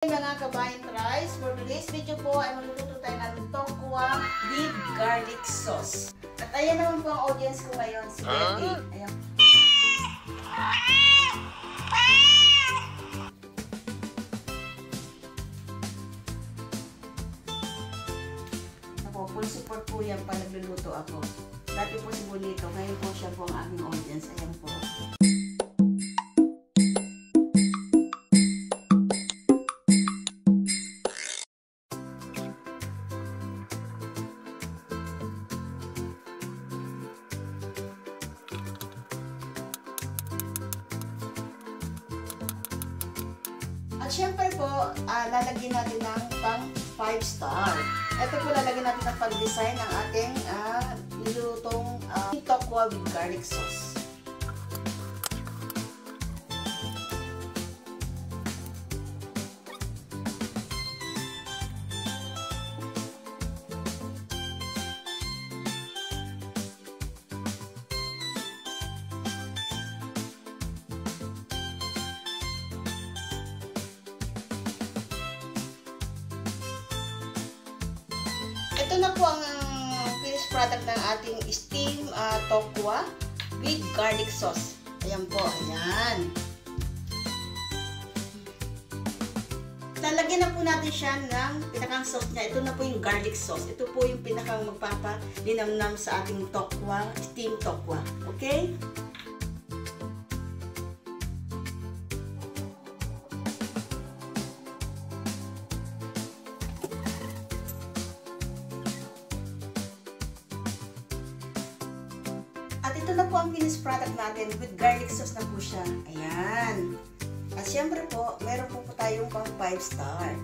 Mga kabayan rice, for today's video po ay magluluto tayo ng tokwa with garlic sauce. At ayan naman po ang audience ko ngayon, si Betty. Ayan. Ako, full support po yan pa nagluluto ako. Dati po si Bonito, ngayon po siya po ang aking audience. Ayan po. At syempre po, lalagyan natin ng pang 5 star. Ito po lalagyan natin ng pag-design ng ating nilutong tokwa with garlic sauce. Ito na po ang finished product ng ating steam tokwa with garlic sauce. Ayan po, ayan. Lalagyan na po natin siya ng pinakang sauce niya. Ito na po yung garlic sauce. Ito po yung pinakang magpapalinamnam sa ating tokwa, steam tokwa. Okay? At ito na po ang finished product natin with garlic sauce na po siya. Ayan. At syempre po, meron po tayong pang 5 star.